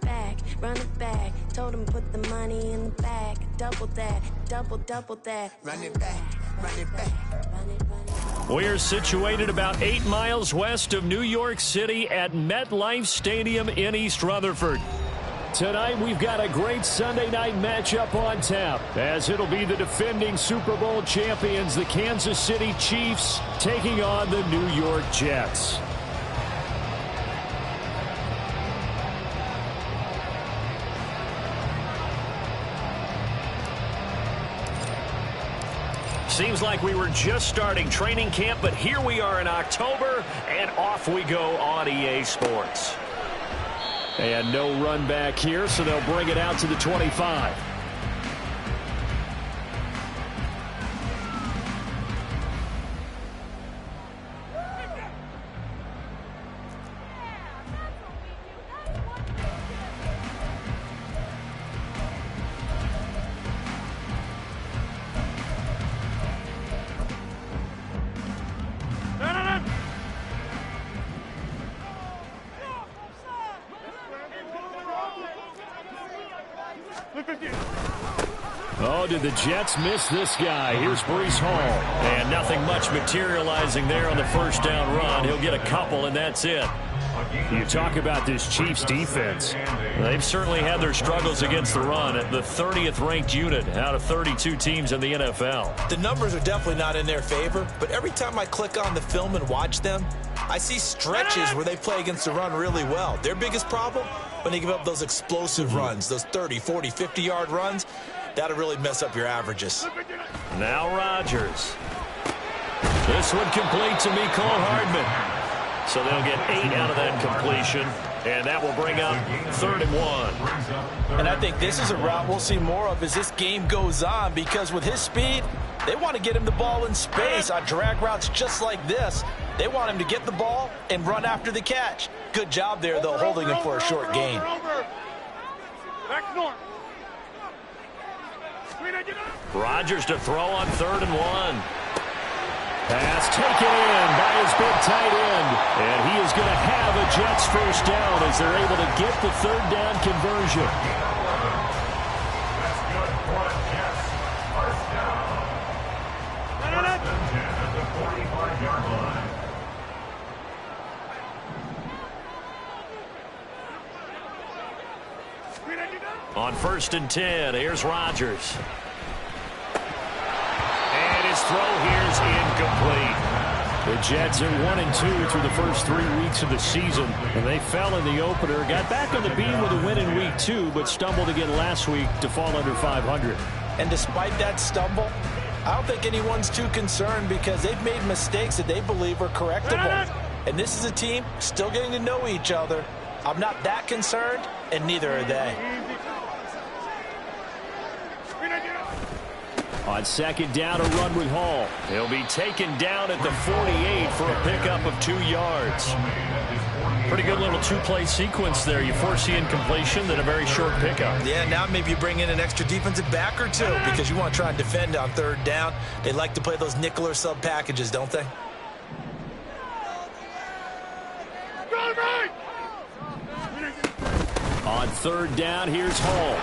back, run it back. Told him put the money in the bag. Double that, double that. Run it back, run it back. We're situated about 8 miles west of New York City at MetLife Stadium in East Rutherford. Tonight, we've got a great Sunday night matchup on tap, as it'll be the defending Super Bowl champions, the Kansas City Chiefs, taking on the New York Jets. Seems like we were just starting training camp, but here we are in October, and off we go on EA Sports. And no run back here, so they'll bring it out to the 25. Oh, did the Jets miss this guy? Here's Breece Hall. And nothing much materializing there on the first down run. He'll get a couple, and that's it. You talk about this Chiefs defense. They've certainly had their struggles against the run. At the 30th ranked unit out of 32 teams in the NFL. The numbers are definitely not in their favor, but every time I click on the film and watch them, I see stretches where they play against the run really well. Their biggest problem, when they give up those explosive runs, those 30, 40, 50-yard runs, that'll really mess up your averages. Now Rodgers. This one complete to Mecole Hardman. So they'll get 8 out of that completion, and that will bring up 3rd and 1. And I think this is a route we'll see more of as this game goes on, because with his speed, they want to get him the ball in space on drag routes just like this. They want him to get the ball and run after the catch. Good job there, though, holding him for a short gain. Rodgers to throw on 3rd and 1. Pass taken in by his big tight end. And he is going to have a Jets first down as they're able to get the 3rd down conversion. On 1st and 10, here's Rodgers. And his throw here is incomplete. The Jets are 1-2 through the first 3 weeks of the season, and they fell in the opener. Got back on the beam with a win in week 2, but stumbled again last week to fall under 500. And despite that stumble, I don't think anyone's too concerned, because they've made mistakes that they believe are correctable. And this is a team still getting to know each other. I'm not that concerned, and neither are they. On 2nd down, a run with Hall. He'll be taken down at the 48 for a pickup of 2 yards. Pretty good little 2-play sequence there. You force the incompletion, then a very short pickup. Yeah, now maybe you bring in an extra defensive back or two, because you want to try and defend on 3rd down. They like to play those nickel or sub packages, don't they? On 3rd down, here's Hall.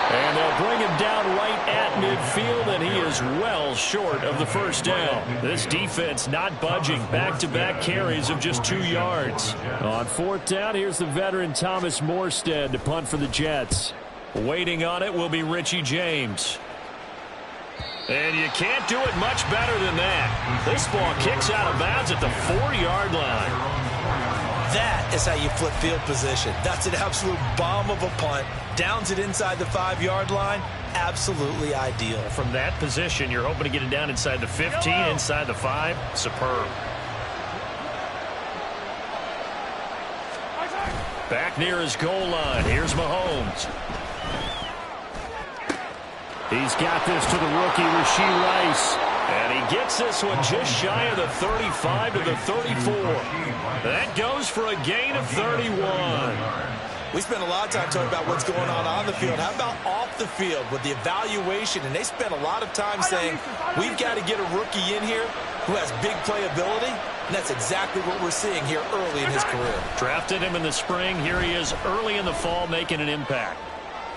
And they'll bring him down right at midfield, and he is well short of the first down. This defense not budging. Back-to-back carries of just 2 yards. On 4th down, here's the veteran Thomas Morstead to punt for the Jets. Waiting on it will be Richie James. And you can't do it much better than that. This ball kicks out of bounds at the 4-yard line. That is how you flip field position. That's an absolute bomb of a punt. Downs it inside the 5-yard line. Absolutely ideal. From that position, you're hoping to get it down inside the 15, inside the 5. Superb. Back near his goal line. Here's Mahomes. He's got this to the rookie, Rashee Rice. And he gets this one just shy of the 35 to the 34. That goes for a gain of 31. We spent a lot of time talking about what's going on the field. How about off the field with the evaluation? And they spent a lot of time saying, we've got to get a rookie in here who has big playability, and that's exactly what we're seeing here early in his career. Drafted him in the spring. Here he is early in the fall making an impact.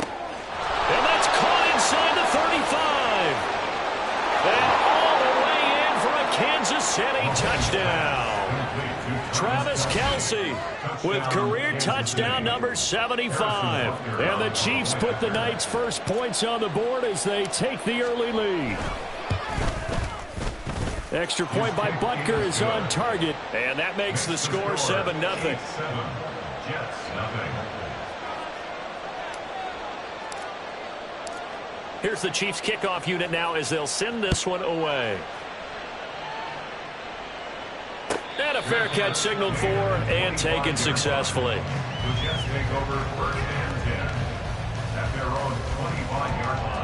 And that's caught inside the 35. And all the way in for a Kansas City touchdown. Travis Kelce with career touchdown number 75. And the Chiefs put the Knights' first points on the board as they take the early lead. Extra point by Butker is on target, and that makes the score 7-0. Here's the Chiefs kickoff unit now as they'll send this one away. And a fair catch signaled for and taken successfully. The Jets take over first and 10 at their own 25-yard line.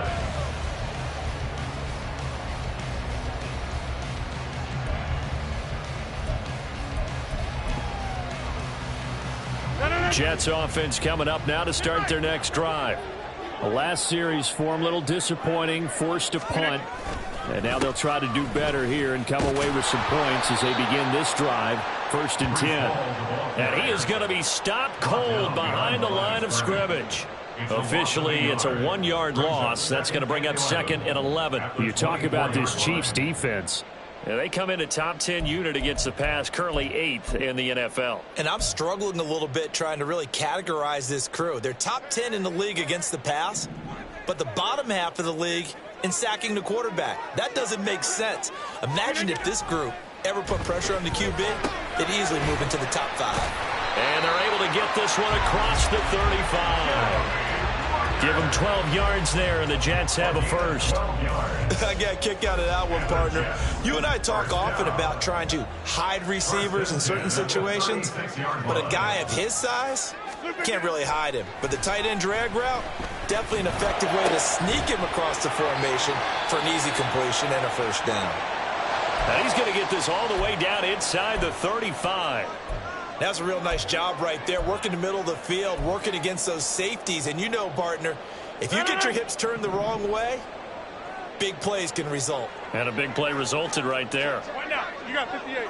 Jets offense coming up now to start their next drive. The last series for them, a little disappointing, forced a punt. And now they'll try to do better here and come away with some points as they begin this drive, 1st and 10. And he is going to be stopped cold behind the line of scrimmage. Officially, it's a 1-yard loss. That's going to bring up 2nd and 11. You talk about this Chiefs defense. Yeah, they come in a top 10 unit against the pass, currently 8th in the NFL. And I'm struggling a little bit trying to really categorize this crew. They're top 10 in the league against the pass, but the bottom half of the league in sacking the quarterback. That doesn't make sense. Imagine if this group ever put pressure on the QB, they'd easily move into the top 5. And they're able to get this one across the 35. Give them 12 yards there, and the Jets have a first. I got a kick out of that one, partner. You and I talk often about trying to hide receivers in certain situations, but a guy of his size can't really hide him. But the tight end drag route, definitely an effective way to sneak him across the formation for an easy completion and a first down. And he's going to get this all the way down inside the 35. That's a real nice job right there, working the middle of the field, working against those safeties. And you know, partner, if you get your hips turned the wrong way, big plays can result. And a big play resulted right there. Right now, you got 58.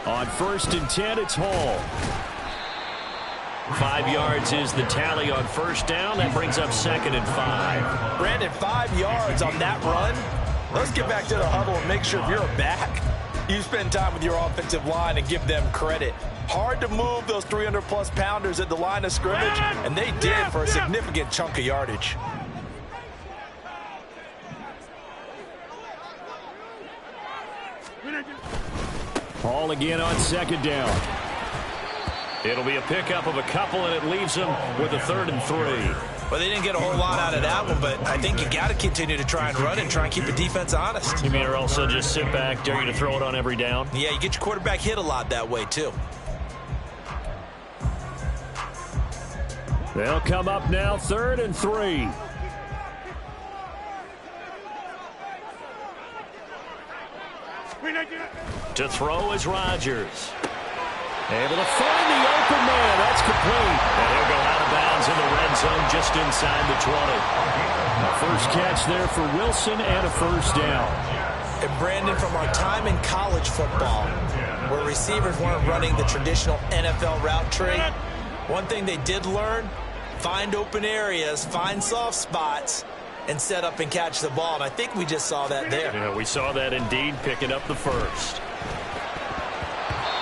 On 1st and 10, it's Hall. 5 yards is the tally on first down. That brings up 2nd and 5. Brandon, 5 yards on that run. Let's get back to the huddle and make sure if you're a back, you spend time with your offensive line and give them credit. Hard to move those 300-plus pounders at the line of scrimmage, and they did for a significant chunk of yardage. Hall again on 2nd down. It'll be a pickup of a couple, and it leaves them with a 3rd and 3. Well, they didn't get a whole lot out of that one, but I think you got to continue to try and run and try and keep the defense honest. You mean or also just sit back, dare you to throw it on every down? Yeah, you get your quarterback hit a lot that way, too. They'll come up now, 3rd and 3. To throw is Rodgers. Able to find the open man. That's complete. And he'll go out of bounds in the red zone just inside the 20. A first catch there for Wilson and a first down. And Brandon, from our time in college football, where receivers weren't running the traditional NFL route tree, one thing they did learn, find open areas, find soft spots, and set up and catch the ball. And I think we just saw that there. Yeah, we saw that indeed, picking up the first.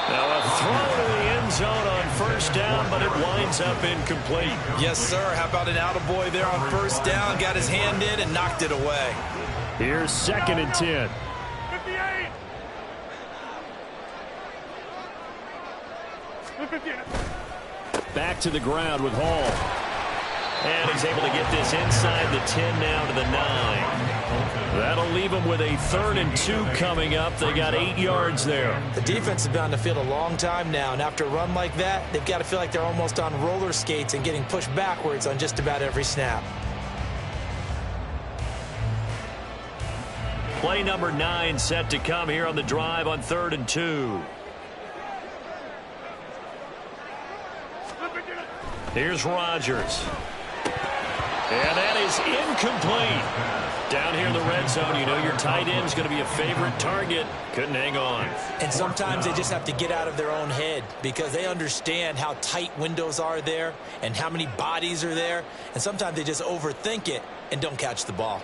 Now a throw to the end zone on first down, but it winds up incomplete. Yes, sir. How about an attaboy there on first down? Got his hand in and knocked it away. Here's 2nd and 10. 58. 58. Back to the ground with Hall. And he's able to get this inside the 10 now to the 9. That'll leave them with a 3rd and 2 coming up. They got 8 yards there. The defense has been on the field a long time now, and after a run like that, they've got to feel like they're almost on roller skates and getting pushed backwards on just about every snap. Play number 9 set to come here on the drive on 3rd and 2. Here's Rodgers. And that is incomplete. Down here in the red zone, you know your tight end's going to be a favorite target. Couldn't hang on. And sometimes they just have to get out of their own head because they understand how tight windows are there and how many bodies are there. And sometimes they just overthink it and don't catch the ball.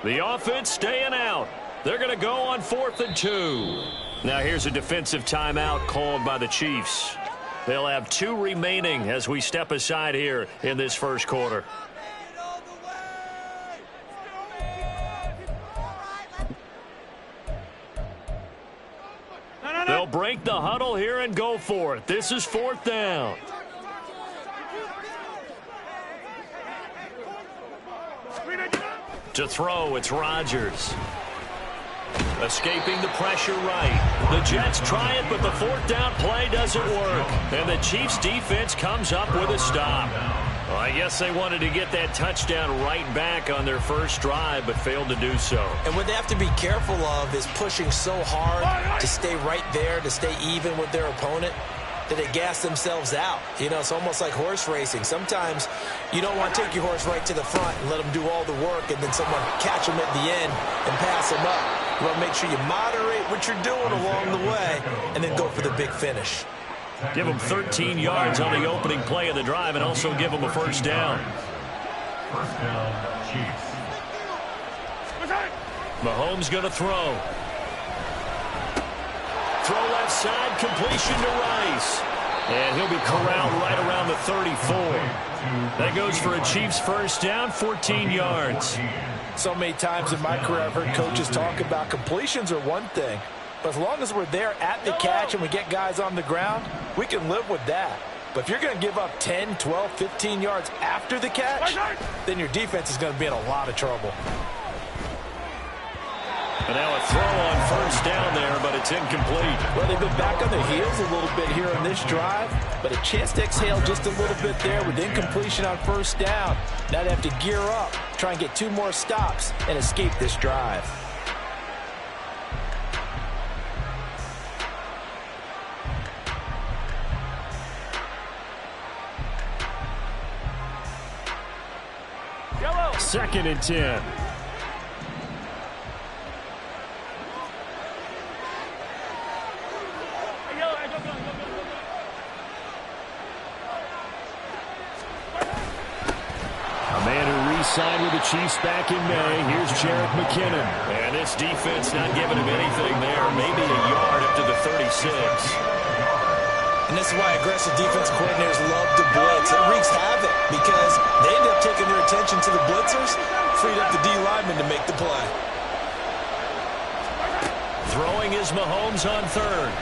The offense staying out. They're going to go on 4th and 2. Now here's a defensive timeout called by the Chiefs. They'll have 2 remaining as we step aside here in this first quarter. They'll break the huddle here and go for it. This is 4th down. To throw, it's Rodgers. Escaping the pressure right. The Jets try it, but the 4th down play doesn't work. And the Chiefs defense comes up with a stop. Well, I guess they wanted to get that touchdown right back on their first drive, but failed to do so. And what they have to be careful of is pushing so hard to stay right there, to stay even with their opponent, that they gas themselves out. You know, it's almost like horse racing. Sometimes you don't want to take your horse right to the front and let them do all the work and then someone catch them at the end and pass them up. You want to make sure you moderate what you're doing along the way and then go for the big finish. Give them 13 yards on the opening play of the drive and also give them a first down. First down, Chiefs. Mahomes going to throw. Throw left side, completion to Rice. And he'll be corralled right around the 34. That goes for a Chiefs first down, 14 yards. So many times in my career I've heard coaches talk about completions are one thing. But as long as we're there at the catch and we get guys on the ground, we can live with that. But if you're going to give up 10, 12, 15 yards after the catch, then your defense is going to be in a lot of trouble. And now a throw on first down there, but it's incomplete. Well, they've been back on their heels a little bit here on this drive, but a chance to exhale just a little bit there with incompletion on first down. Now they have to gear up, try and get 2 more stops, and escape this drive. Second and 10. Signed with the Chiefs back in May. Here's Jarrett McKinnon. And this defense not giving him anything there. Maybe a yard up to the 36. And this is why aggressive defense coordinators love to blitz. It wreaks havoc because they end up taking their attention to the blitzers, freed up the D lineman to make the play. Throwing is Mahomes on third.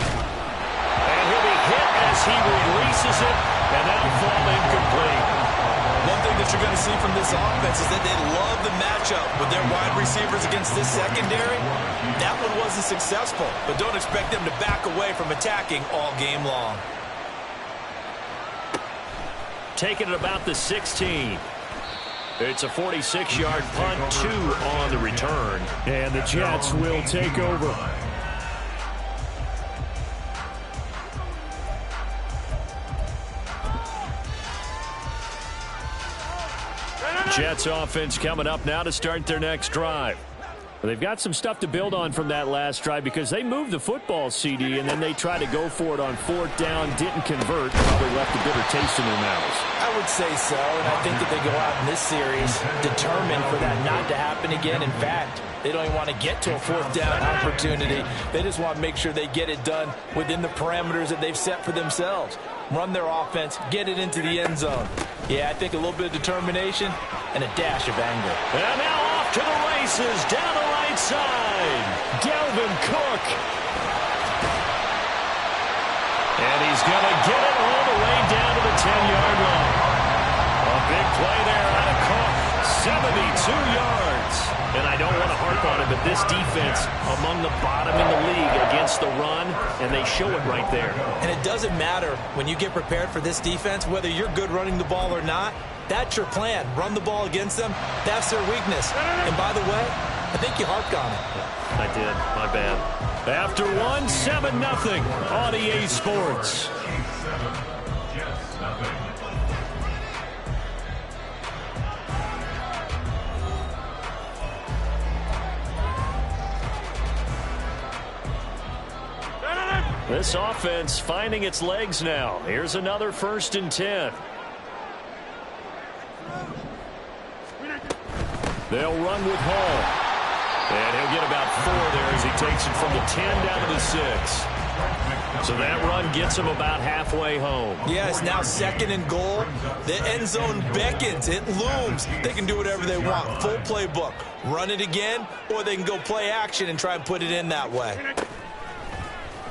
And he'll be hit as he releases it. And that'll fall incomplete. One thing that you're going to see from this offense is that they love the matchup with their wide receivers against this secondary. That one wasn't successful, but don't expect them to back away from attacking all game long. Taking it about the 16. It's a 46-yard punt, 2 on the return. And the Jets will take over. Jets offense coming up now to start their next drive. Well, they've got some stuff to build on from that last drive because they moved the football, CD, and then they tried to go for it on 4th down, didn't convert, probably left a bitter taste in their mouths. I would say so, and I think that they go out in this series determined for that not to happen again. In fact, they don't even want to get to a 4th down opportunity. They just want to make sure they get it done within the parameters that they've set for themselves. Run their offense, get it into the end zone. Yeah, I think a little bit of determination and a dash of anger. And now off to the races, down the right side. Dalvin Cook. And he's going to get it all the way down to the 10-yard line. A big play there out of Cook. 72 yards. And I don't want to harp on it, but this defense among the bottom in the league against the run, and they show it right there. And it doesn't matter when you get prepared for this defense, whether you're good running the ball or not, That's your plan. Run the ball against them. That's their weakness. And by the way, I think you harped on it. I did. My bad. After one, 7-0 on EA Sports. This offense finding its legs now. Here's another 1st and 10. They'll run with Hall. And he'll get about 4 there as he takes it from the 10 down to the 6. So that run gets him about halfway home. Yeah, it's now 2nd and goal. The end zone beckons. It looms. They can do whatever they want. Full playbook. Run it again, or they can go play action and try and put it in that way.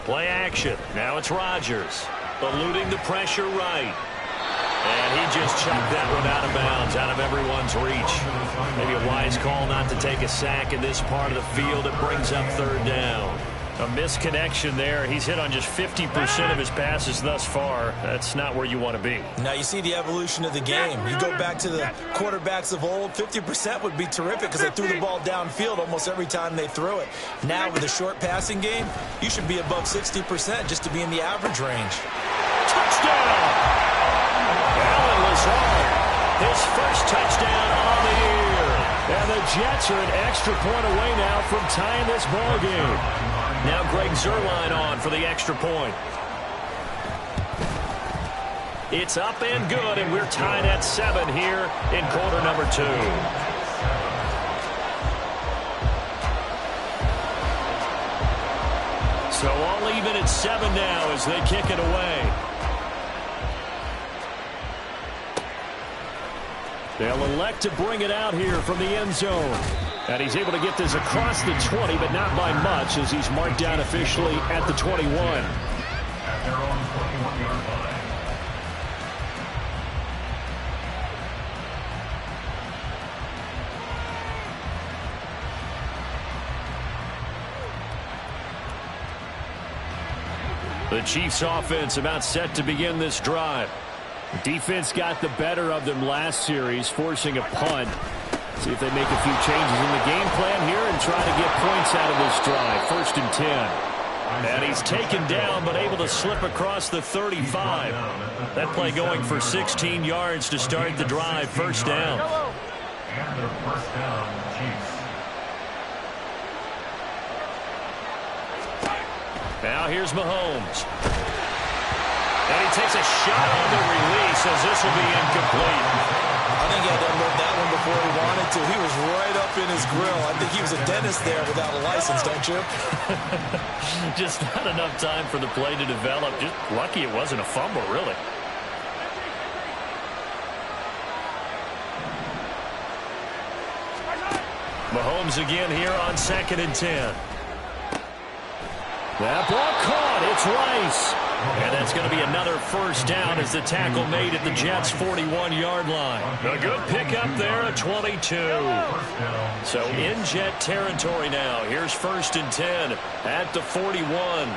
Play action. Now it's Rodgers. Eluding the pressure right. And he just chucked that one out of bounds, out of everyone's reach. Maybe a wise call not to take a sack in this part of the field. It brings up 3rd down. A misconnection there. He's hit on just 50% of his passes thus far. That's not where you want to be. Now you see the evolution of the game. You go back to the quarterbacks of old, 50% would be terrific because they threw the ball downfield almost every time they threw it. Now with the short passing game, you should be above 60% just to be in the average range. Touchdown! Allen Lazard, his first touchdown on the year. And the Jets are an extra point away now from tying this ball game. Now Greg Zuerlein on for the extra point. It's up and good, and we're tied at 7 here in quarter number 2. So all even at 7 now as they kick it away. They'll elect to bring it out here from the end zone. And he's able to get this across the 20, but not by much as he's marked down officially at the 21. At their own 21-yard line. The Chiefs offense about set to begin this drive. Defense got the better of them last series, forcing a punt. See if they make a few changes in the game plan here and try to get points out of this drive. 1st and 10. And he's taken down but able to slip across the 35. That play going for 16 yards to start the drive. 1st down. And their 1st down, Chiefs. Now here's Mahomes. And he takes a shot on the release as this will be incomplete. I think he had to unload that one before he wanted to. He was right up in his grill. I think he was a dentist there without a license, don't you? Just not enough time for the play to develop. Just lucky it wasn't a fumble, really. Mahomes again here on 2nd and 10. That ball caught. It's Rice. And that's going to be another 1st down as the tackle made at the Jets' 41-yard line. A good pickup there at 22. So in Jet territory now. Here's 1st and 10 at the 41.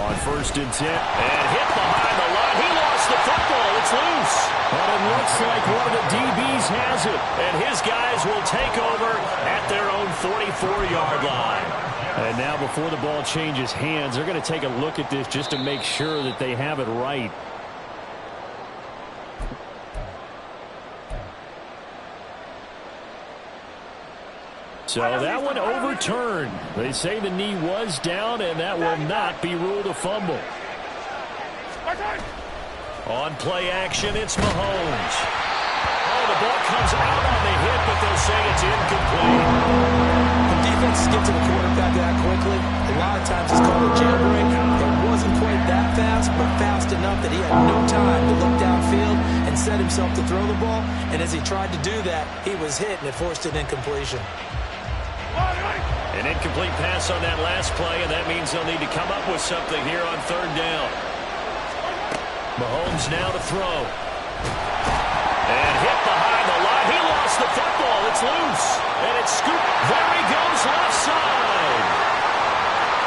On 1st and 10. And hit behind the line. He lost the football. It's loose. But it looks like one of the DBs has it. And his guys will take over at their own 44-yard line. And now before the ball changes hands, they're going to take a look at this just to make sure that they have it right. So that one overturned. They say the knee was down, and that will not be ruled a fumble. On play action, it's Mahomes. Oh, the ball comes out on the hit, but they'll say it's incomplete. Defenses get to the quarterback that quickly. A lot of times it's called a jailbreak. It wasn't quite that fast, but fast enough that he had no time to look downfield and set himself to throw the ball. And as he tried to do that, he was hit, and it forced an incompletion. An incomplete pass on that last play, and that means they'll need to come up with something here on 3rd down. Mahomes now to throw. And hit behind the line. He lost the football. It's loose. And it's scooped. There he goes, left side.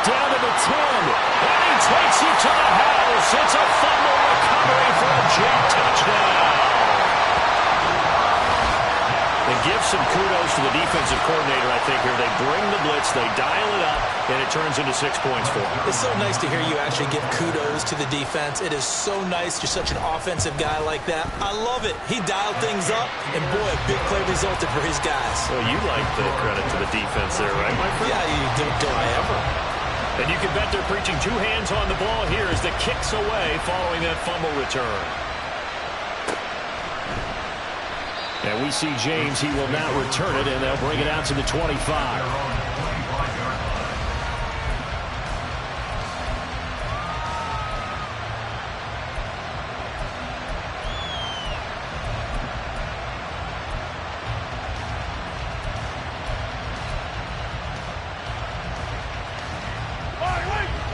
Down to the 10. And he takes it to the house. It's a fumble recovery for a Jet touchdown. some kudos to the defensive coordinator, I think, here. They bring the blitz, they dial it up, and it turns into 6 points for them. It's so nice to hear you actually give kudos to the defense. It is so nice. You're such an offensive guy like that. I love it. He dialed things up, and boy, a big play resulted for his guys. Well, you like the credit to the defense there, right, my friend? Yeah, you do I ever. And you can bet they're preaching 2 hands on the ball here as the kick's away following that fumble return. And we see James. He will not return it, and they'll bring it out to the 25.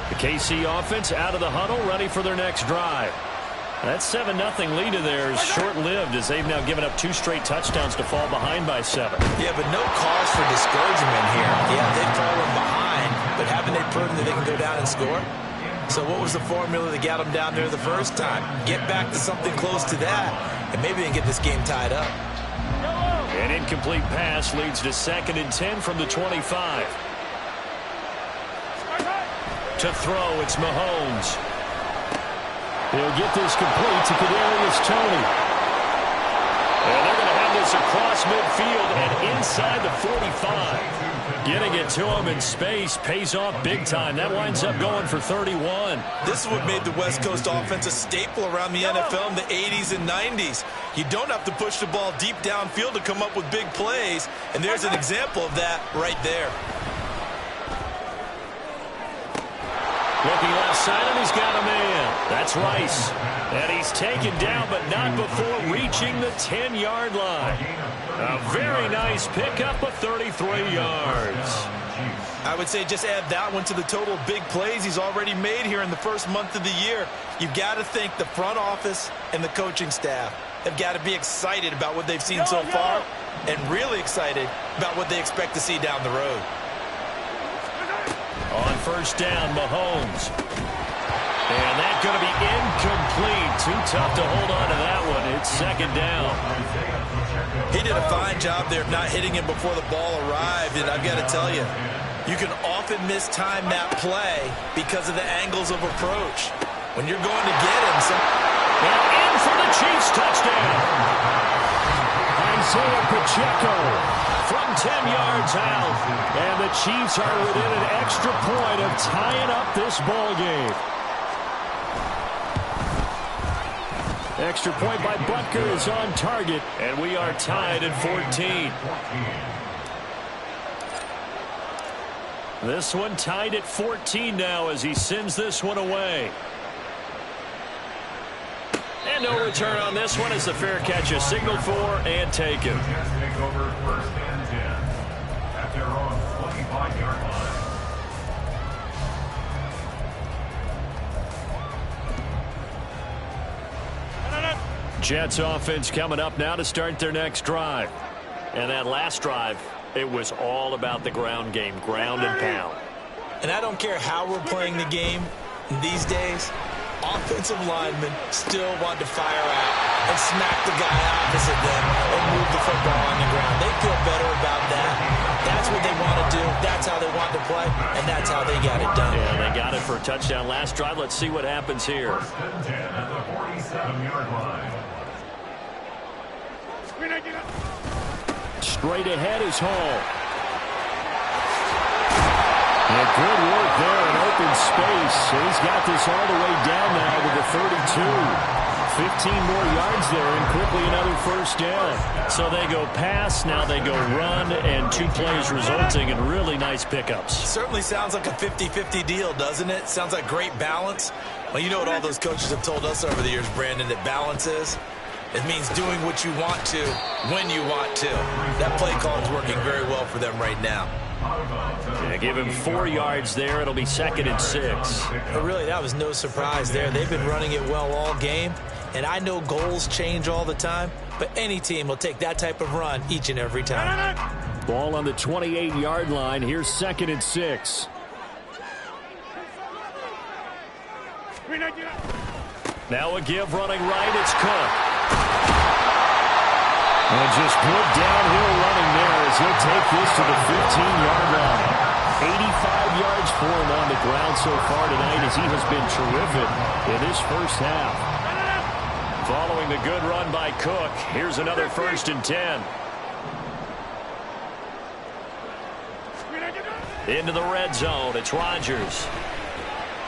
The KC offense out of the huddle, ready for their next drive. That 7-0 lead of theirs short-lived as they've now given up 2 straight touchdowns to fall behind by 7. Yeah, but no cause for discouragement here. Yeah, they've fallen behind, but haven't they proven that they can go down and score? So what was the formula that got them down there the first time? Get back to something close to that, and maybe they can get this game tied up. An incomplete pass leads to 2nd and 10 from the 25. To throw, it's Mahomes. He'll get this complete to Kadarius Toney. And they're going to have this across midfield and inside the 45. Getting it to him in space pays off big time. That winds up going for 31. This is what made the West Coast offense a staple around the NFL in the 80s and 90s. You don't have to push the ball deep downfield to come up with big plays, and there's an example of that right there. Looking left side, and he's got a man. That's Rice. And he's taken down, but not before reaching the 10-yard line. A very nice pickup of 33 yards. I would say just add that one to the total of big plays he's already made here in the first month of the year. You've got to think the front office and the coaching staff have got to be excited about what they've seen so far and really excited about what they expect to see down the road. On first down, Mahomes. And that's going to be incomplete. Too tough to hold on to that one. It's 2nd down. He did a fine job there of not hitting him before the ball arrived. And I've got to tell you, you can often mistime that play because of the angles of approach. When you're going to get him. And in for the Chiefs touchdown. Isaiah Pacheco from 10 yards out. And the Chiefs are within an extra point of tying up this ball game. Extra point by Butker is on target, and we are tied at 14. This one tied at 14 now as he sends this one away. And no return on this one as the fair catch is signaled for and taken. Take over 1st and 10 at their own 25-yard line. Jets offense coming up now to start their next drive. And that last drive, it was all about the ground game, ground and pound. And I don't care how we're playing the game these days, offensive linemen still want to fire out and smack the guy opposite them and move the football on the ground. They feel better about that. That's what they want to do. That's how they want to play, and that's how they got it done. Yeah, they got it for a touchdown last drive. Let's see what happens here. 1st and 10 at the 47-yard line. Straight ahead is Hall. And good work there in open space. He's got this all the way down now to the 32. 15 more yards there and quickly another first down. So they go pass, now they go run, and 2 plays resulting in really nice pickups. Certainly sounds like a 50-50 deal, doesn't it? Sounds like great balance. Well, you know what all those coaches have told us over the years, Brandon, that balance is? It means doing what you want to when you want to. That play call is working very well for them right now. Yeah, give him 4 yards there. It'll be 2nd and 6. But really, that was no surprise there. They've been running it well all game. And I know goals change all the time, but any team will take that type of run each and every time. Ball on the 28-yard line. Here's 2nd and 6. Now a give running right. It's Cook. And just good downhill running there as he'll take this to the 15-yard line. 85 yards for him on the ground so far tonight as he has been terrific in this first half. Following the good run by Cook, here's another 1st and 10. Into the red zone, it's Rodgers.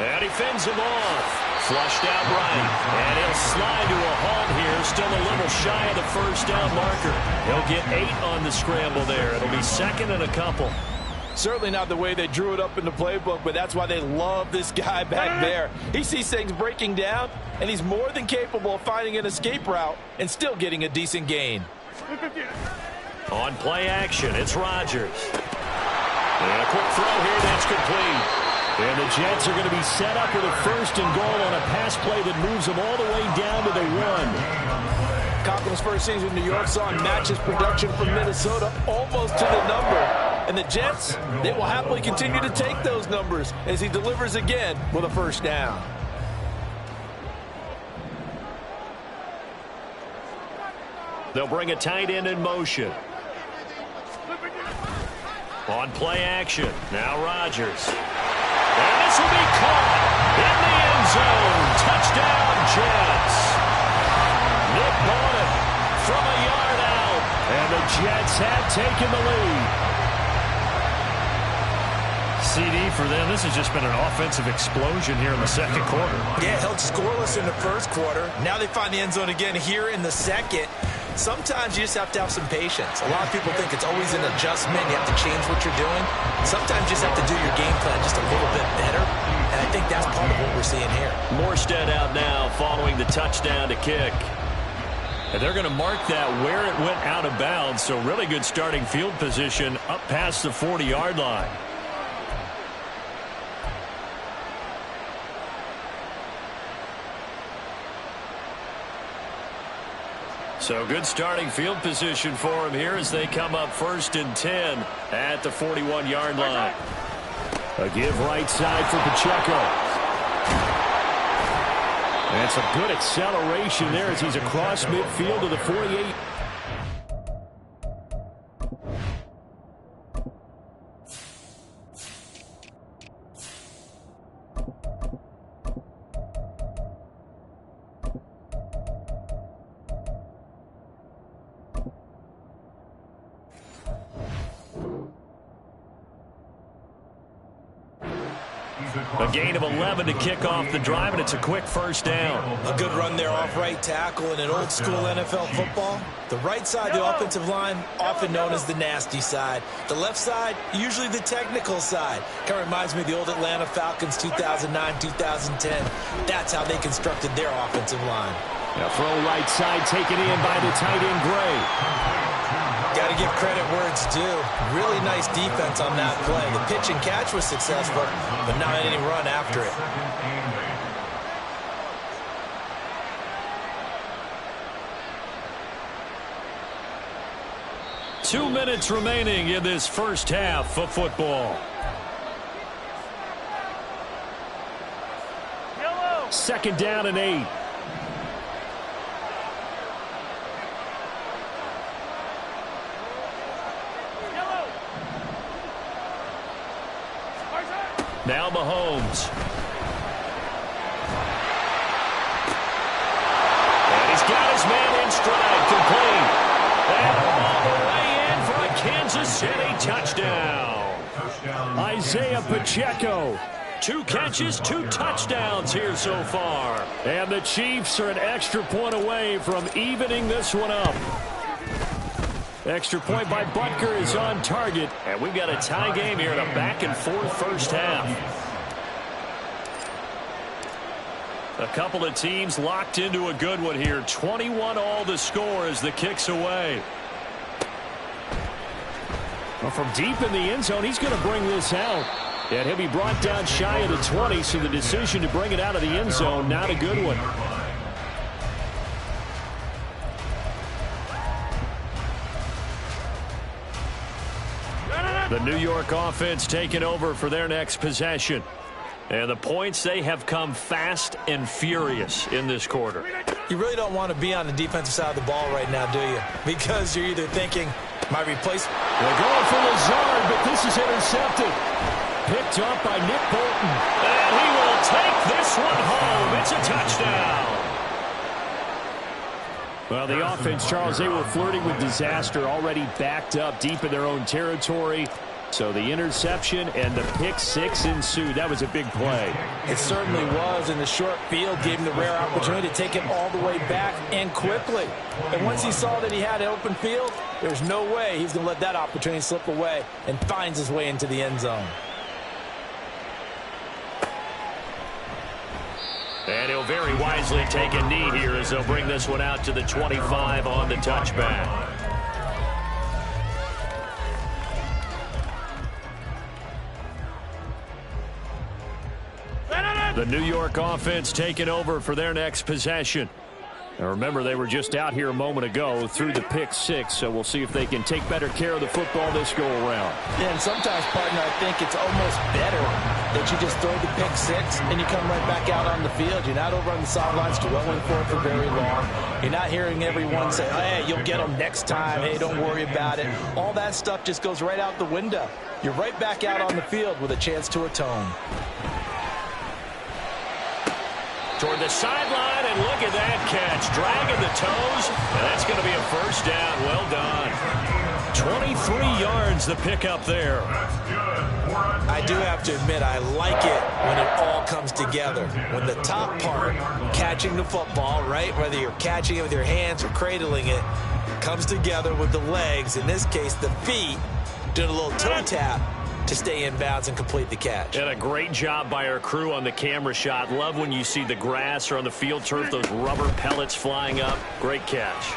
And he fends him off. Flushed out right. And he'll slide to a halt here. Still a little shy of the first down marker. He'll get 8 on the scramble there. It'll be 2nd and a couple. Certainly not the way they drew it up in the playbook, but that's why they love this guy back there. He sees things breaking down, and he's more than capable of finding an escape route and still getting a decent gain. On play action, it's Rodgers. And a quick throw here, that's complete. And the Jets are going to be set up with a 1st and goal on a pass play that moves them all the way down to the 1. Conklin's first season in New York saw him match his production from Minnesota almost to the number. And the Jets, they will happily continue to take those numbers as he delivers again with a 1st down. They'll bring a tight end in motion. On play action, now Rodgers. And this will be caught in the end zone. Touchdown, Jets. Nick Bonnett from a yard out. And the Jets have taken the lead. CD for them. This has just been an offensive explosion here in the 2nd quarter. Yeah, held scoreless in the 1st quarter. Now they find the end zone again here in the 2nd. Sometimes you just have to have some patience. A lot of people think it's always an adjustment. You have to change what you're doing. Sometimes you just have to do your game plan just a little bit better. And I think that's part of what we're seeing here. Morstead out now following the touchdown to kick. And they're going to mark that where it went out of bounds. So really good starting field position up past the 40-yard line. So good starting field position for him here as they come up 1st and 10 at the 41-yard line. A give right side for Pacheco. And some good acceleration there as he's across midfield to the 48. A gain of 11 to kick off the drive, and it's a quick 1st down. A good run there off right tackle in an old-school NFL football. The right side, the offensive line, often known as the nasty side. The left side, usually the technical side. Kind of reminds me of the old Atlanta Falcons 2009, 2010. That's how they constructed their offensive line. A throw right side taken in by the tight end Gray. Got to give credit where it's due. Really nice defense on that play. The pitch and catch was successful, but not any run after it. Two minutes remaining in this first half of football. Yellow. 2nd down and 8. Now Mahomes. And he's got his man in stride, complete. And all the way in for a Kansas City touchdown. Isaiah Pacheco. 2 catches, 2 touchdowns here so far. And the Chiefs are an extra point away from evening this one up. Extra point by Butker is on target. And we've got a tie game here in a back-and-forth first half. A couple of teams locked into a good one here. 21-all the score as the kick's away. Well, from deep in the end zone, he's going to bring this out. And he'll be brought down shy of the 20, so the decision to bring it out of the end zone, not a good one. The New York offense taking over for their next possession. And the points, they have come fast and furious in this quarter. You really don't want to be on the defensive side of the ball right now, do you? Because you're either thinking, my replacement. They're going for Lazard, but this is intercepted. Picked up by Nick Bolton. And he will take this one home. It's a touchdown. Well, the offense, Charles, they were flirting with disaster, already backed up deep in their own territory. So the interception and the pick six ensued. That was a big play. It certainly was, and the short field gave him the rare opportunity to take it all the way back and quickly. And once he saw that he had an open field, there's no way he's going to let that opportunity slip away, and finds his way into the end zone. And he'll very wisely take a knee here as they'll bring this one out to the 25 on the touchback. The New York offense taking over for their next possession. Now remember, they were just out here a moment ago through the pick six, so we'll see if they can take better care of the football this go around. Yeah, and sometimes, partner, I think it's almost better that you just throw the pick six and you come right back out on the field. You're not over on the sidelines dwelling for it for very long. You're not hearing everyone say, hey, you'll get them next time. Hey, don't worry about it. All that stuff just goes right out the window. You're right back out on the field with a chance to atone. Toward the sideline, and look at that catch. Dragging the toes, and that's going to be a first down. Well done. 23 yards the pickup there. I do have to admit, I like it when it all comes together. When the top part, catching the football, right, whether you're catching it with your hands or cradling it, comes together with the legs, in this case the feet, doing a little toe tap to stay in bounds and complete the catch. And a great job by our crew on the camera shot. Love when you see the grass or on the field turf, those rubber pellets flying up. Great catch.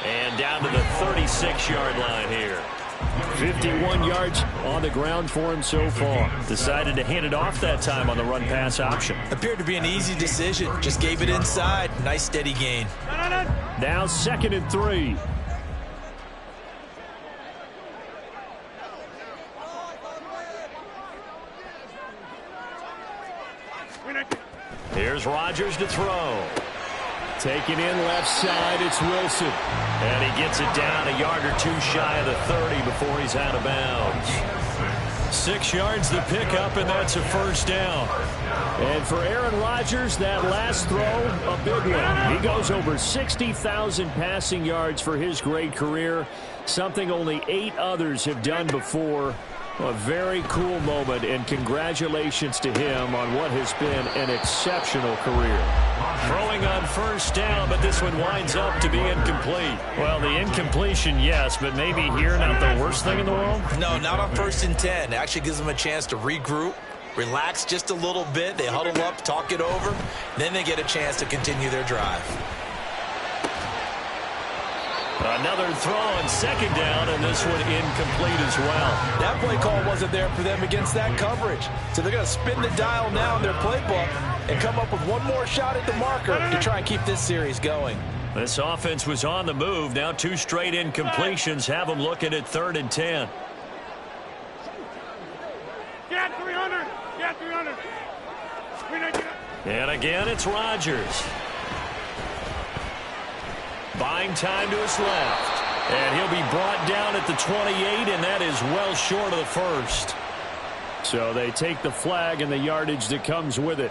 And down to the 36-yard line here. 51 yards on the ground for him so far. Decided to hand it off that time on the run-pass option. Appeared to be an easy decision. Just gave it inside. Nice steady gain. Now 2nd and 3. Here's Rodgers to throw. Taking in left side, it's Wilson. And he gets it down a yard or two shy of the 30 before he's out of bounds. 6 yards the pickup, and that's a first down. And for Aaron Rodgers, that last throw, a big one. He goes over 60,000 passing yards for his great career, something only 8 others have done before. A very cool moment, and congratulations to him on what has been an exceptional career. Throwing on first down, but this one winds up to be incomplete. Well, the incompletion, yes, but maybe here not the worst thing in the world? No, not on 1st and 10. It actually gives them a chance to regroup, relax just a little bit. They huddle up, talk it over. Then they get a chance to continue their drive. Another throw on 2nd down, and this one incomplete as well. That play call wasn't there for them against that coverage. So they're going to spin the dial now in their playbook and come up with one more shot at the marker to try and keep this series going. This offense was on the move. Now 2 straight incompletions have them looking at 3rd and 10. Get 300. Get 300. And again, it's Rodgers. Buying time to his left. And he'll be brought down at the 28, and that is well short of the first. So they take the flag and the yardage that comes with it.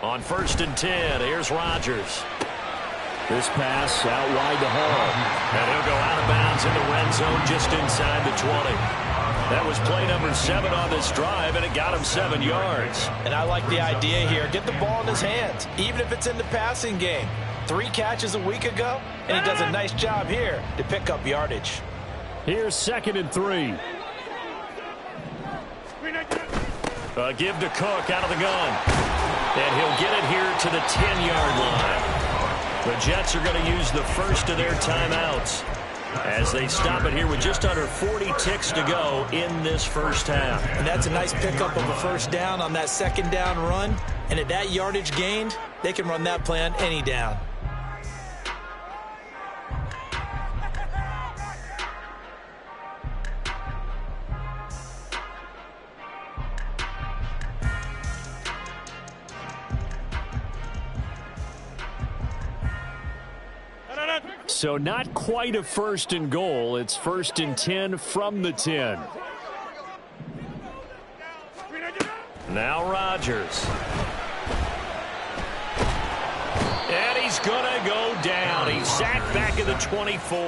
On 1st and 10, here's Rodgers. This pass out wide to Hall. And he'll go out of bounds in the red zone just inside the 20. That was play number 7 on this drive, and it got him 7 yards. And I like the idea here. Get the ball in his hands, even if it's in the passing game. 3 catches a week ago, and he does a nice job here to pick up yardage. Here's 2nd and 3. A give to Cook out of the gun. And he'll get it here to the 10-yard line. The Jets are going to use the first of their timeouts as they stop it here with just under 40 ticks to go in this first half. And that's a nice pickup of a first down on that 2nd down run. And at that yardage gained, they can run that play on any down. So not quite a 1st and goal. It's 1st and 10 from the 10. Now Rodgers. And he's going to go down. He's sacked back at the 24.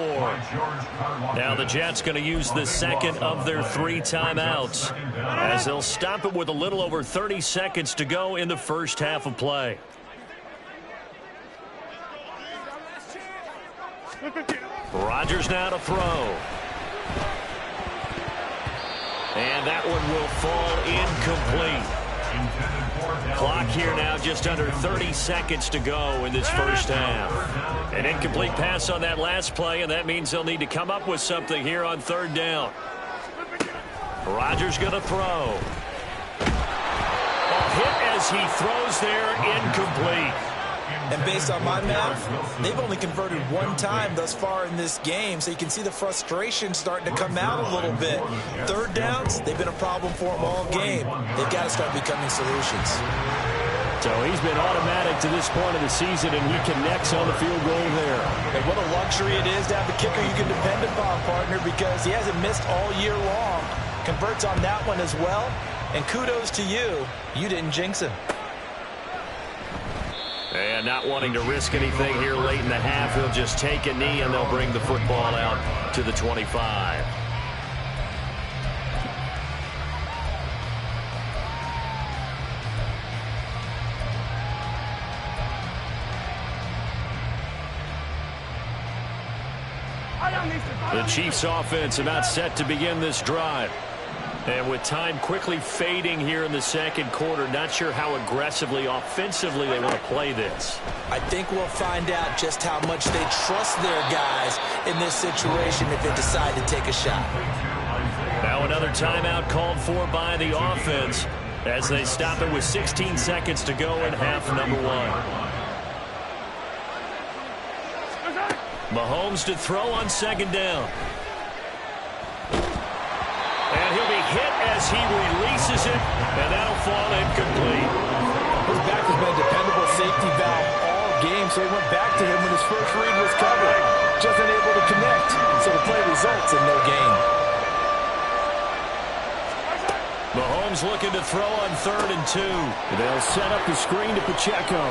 Now the Jets going to use the second of their 3 timeouts as they'll stop it with a little over 30 seconds to go in the first half of play. Rodgers now to throw. And that one will fall incomplete. Clock here now just under 30 seconds to go in this first half. An incomplete pass on that last play, and that means they'll need to come up with something here on 3rd down. Rodgers going to throw. A hit as he throws there, incomplete. And based on my math, they've only converted 1 time thus far in this game, so you can see the frustration starting to come out a little bit. 3rd downs, they've been a problem for them all game. They've got to start becoming solutions. So he's been automatic to this point of the season, and he connects on the field goal there. And what a luxury it is to have a kicker you can depend upon, partner, because he hasn't missed all year long. Converts on that one as well, and kudos to you. You didn't jinx him. And not wanting to risk anything here late in the half, he'll just take a knee, and they'll bring the football out to the 25. The Chiefs offense about set to begin this drive. And with time quickly fading here in the 2nd quarter, not sure how aggressively, offensively they want to play this. I think we'll find out just how much they trust their guys in this situation if they decide to take a shot. Now another timeout called for by the offense as they stop it with 16 seconds to go in half number 1. Mahomes to throw on 2nd down. And he'll be hit as he releases it, and that'll fall incomplete. His back has been a dependable safety valve all game, so he went back to him when his first read was covered. Just unable to connect, so the play results in no gain. Mahomes looking to throw on 3rd and 2. They'll set up the screen to Pacheco.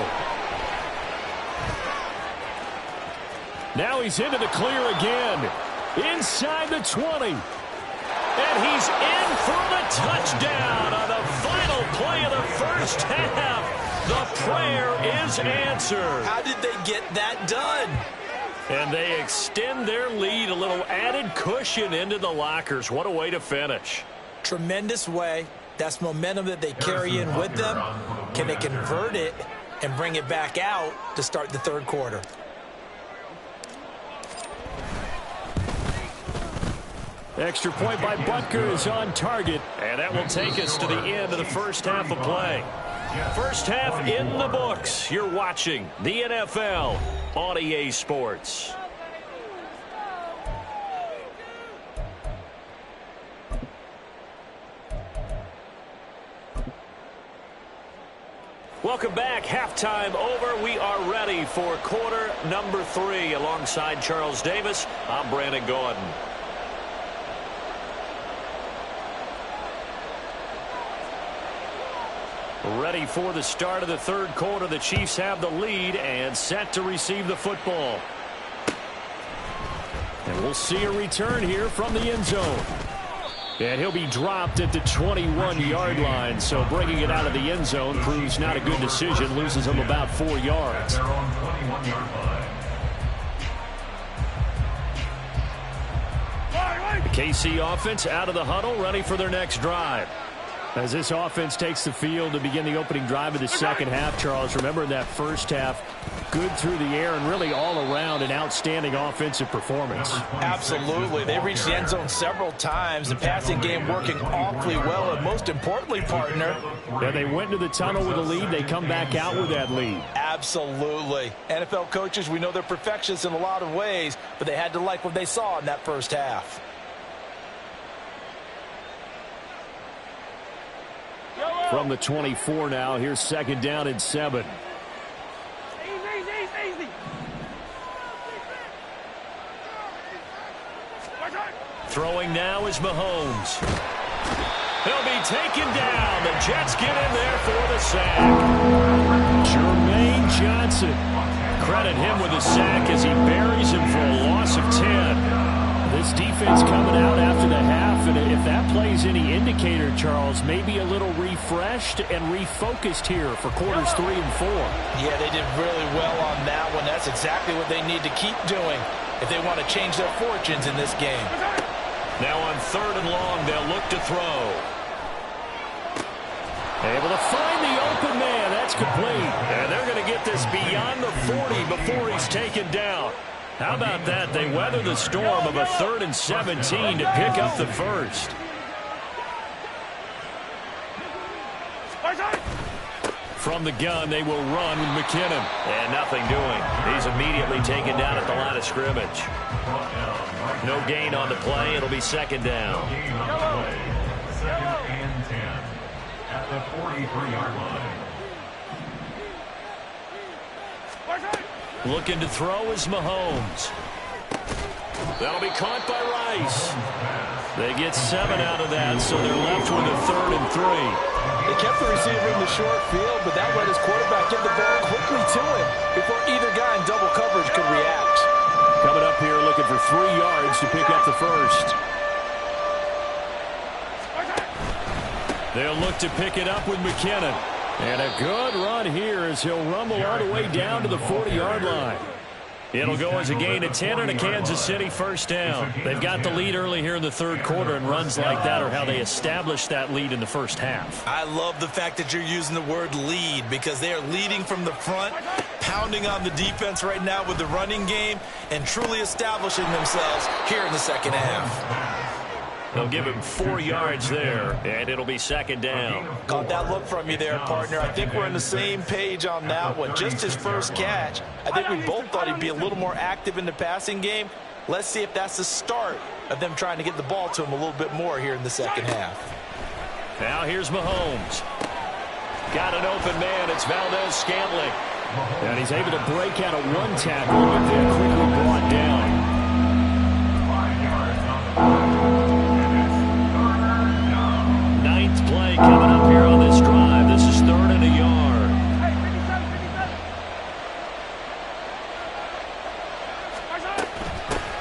Now he's into the clear again. Inside the 20. And he's in for the touchdown on the final play of the first half. The prayer is answered. How did they get that done? And they extend their lead, a little added cushion into the lockers. What a way to finish. Tremendous way. That's momentum that they carry in with them. Can they convert it and bring it back out to start the 3rd quarter? Extra point by Butker is on target, and that will take us to the end of the first half of play. First half in the books. You're watching the NFL on EA Sports. Welcome back. Halftime over. We are ready for quarter number 3. Alongside Charles Davis, I'm Brandon Gordon. Ready for the start of the 3rd quarter. The Chiefs have the lead and set to receive the football. And we'll see a return here from the end zone. And he'll be dropped at the 21-yard line. So bringing it out of the end zone proves not a good decision. Loses him about 4 yards. The KC offense out of the huddle, ready for their next drive. As this offense takes the field to begin the opening drive of the 2nd half, Charles, remember in that first half, good through the air and really all around an outstanding offensive performance. Absolutely. They reached the end zone several times. The passing game working awfully well, and most importantly, partner. Yeah, they went into the tunnel with a lead. They come back out with that lead. Absolutely. NFL coaches, we know they're perfectionists in a lot of ways, but they had to like what they saw in that first half. From the 24 now, here's 2nd down and 7. Throwing now is Mahomes. He'll be taken down. The Jets get in there for the sack. Jermaine Johnson. Credit him with a sack as he buries him for a loss of 10. This defense coming out after the half, and if that plays any indicator, Charles, maybe a little refreshed and refocused here for quarters 3 and 4. Yeah, they did really well on that one. That's exactly what they need to keep doing if they want to change their fortunes in this game. Now on 3rd and long, they'll look to throw. Able to find the open man. That's complete. And they're going to get this beyond the 40 before he's taken down. How about that? They weather the storm of a 3rd and 17 to pick up the first. From the gun, they will run with McKinnon. And nothing doing. He's immediately taken down at the line of scrimmage. No gain on the play. It'll be 2nd down. 2nd and 10 at the 43-yard line. Looking to throw is Mahomes. That'll be caught by Rice. They get 7 out of that, so they're left with a 3rd and 3. They kept the receiver in the short field, but that let his quarterback get the ball quickly to him before either guy in double coverage could react. Coming up here looking for 3 yards to pick up the first. They'll look to pick it up with McKinnon. And a good run here as he'll rumble all the way down to the 40-yard line. It'll go as a gain of 10 and a Kansas City 1st down. They've got the lead early here in the 3rd quarter, and runs like that are how they establish that lead in the first half. I love the fact that you're using the word lead because they are leading from the front, pounding on the defense right now with the running game, and truly establishing themselves here in the 2nd half. They'll give him 4 yards there, and it'll be 2nd down. Caught that look from you there, partner. I think we're on the same page on that one. Just his first catch. I think we both thought he'd be a little more active in the passing game. Let's see if that's the start of them trying to get the ball to him a little bit more here in the 2nd half. Now here's Mahomes. Got an open man. It's Valdez-Scantling. And he's able to break out of 1 tackle, but then quickly brought down. 5 yards on the play. Play coming up here on this drive. This is 3rd and a yard.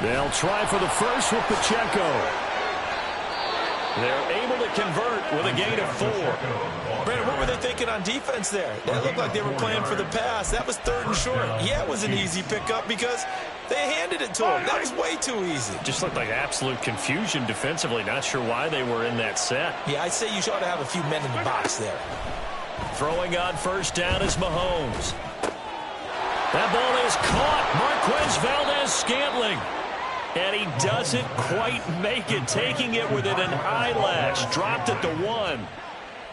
They'll try for the first with Pacheco. They're able to convert with a gain of 4. Brandon, what were they thinking on defense there? That looked like they were playing for the pass. That was 3rd and short. Yeah, it was an easy pickup because they handed it to him. That was way too easy. Just looked like absolute confusion defensively. Not sure why they were in that set. Yeah, I'd say you ought to have a few men in the box there. Throwing on 1st down is Mahomes. That ball is caught. Marquez Valdez-Scantling. And he doesn't quite make it, taking it within an eyelash. Dropped at the 1.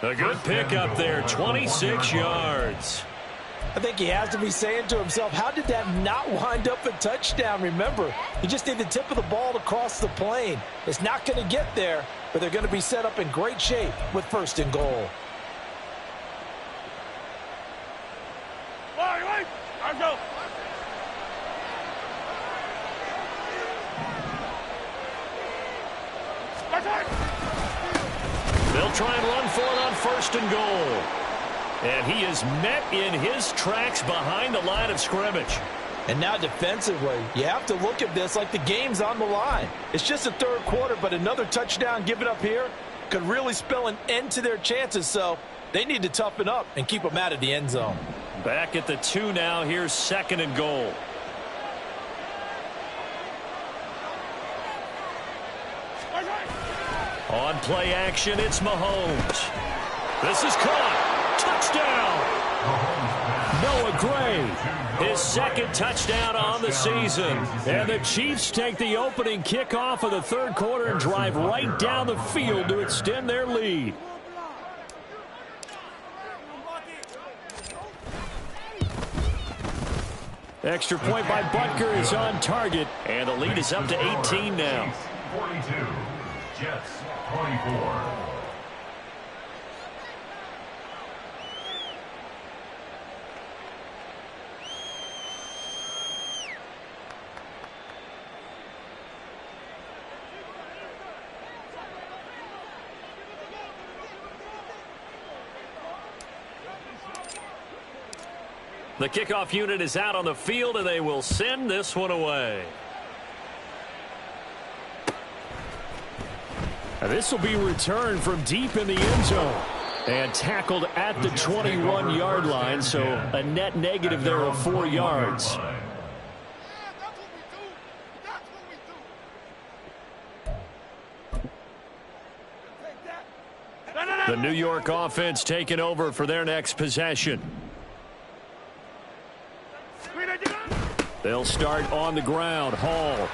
A good pickup there, 26 yards. I think he has to be saying to himself, how did that not wind up a touchdown? Remember, you just need the tip of the ball to cross the plane. It's not going to get there, but they're going to be set up in great shape with 1st and goal. Let's go. They'll try and run for it on 1st and goal. And he is met in his tracks behind the line of scrimmage. And now defensively, you have to look at this like the game's on the line. It's just the 3rd quarter, but another touchdown given up here could really spell an end to their chances. So they need to toughen up and keep them out of the end zone. Back at the 2 now. Here's 2nd and goal. On play action, it's Mahomes. This is caught. Touchdown. Noah Gray, his 2nd touchdown on the season. And the Chiefs take the opening kickoff of the 3rd quarter and drive right down the field to extend their lead. Extra point by Butker is on target, and the lead is up to 18 now. 42, Jets 24. The kickoff unit is out on the field, and they will send this one away. This will be returned from deep in the end zone and tackled at the 21-yard line, so a net negative there of 4 yards. The New York offense taking over for their next possession. They'll start on the ground. Hall.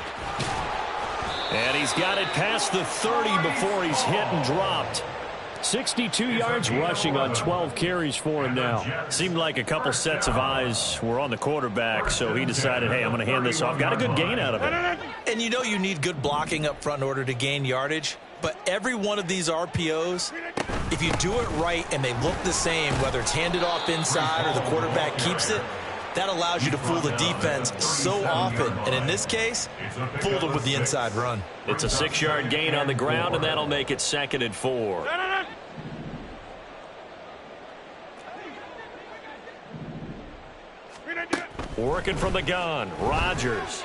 And he's got it past the 30 before he's hit and dropped. 62 yards rushing on 12 carries for him now. Seemed like a couple sets of eyes were on the quarterback, so he decided, hey, I'm going to hand this off. Got a good gain out of it. And you know you need good blocking up front in order to gain yardage. But every one of these RPOs, if you do it right and they look the same, whether it's handed off inside or the quarterback keeps it, that allows you to fool the defense so often. And in this case, fooled them with the inside run. It's a 6-yard gain on the ground, and that'll make it 2nd and 4. Working from the gun, Rodgers.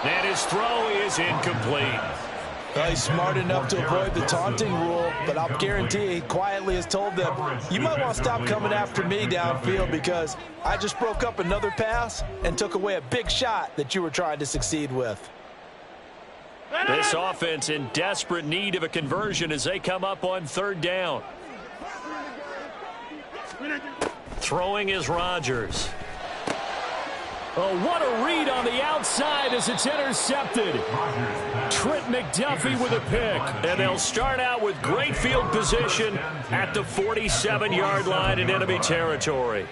And his throw is incomplete. Well, he's smart enough to avoid the taunting rule, but I'll guarantee he quietly has told them, you might want to stop coming after me downfield because I just broke up another pass and took away a big shot that you were trying to succeed with. This offense in desperate need of a conversion as they come up on 3rd down. Throwing is Rodgers. Oh, what a read on the outside as it's intercepted. Trent McDuffie with a pick. And they'll start out with great field position at the 47-yard line in enemy territory.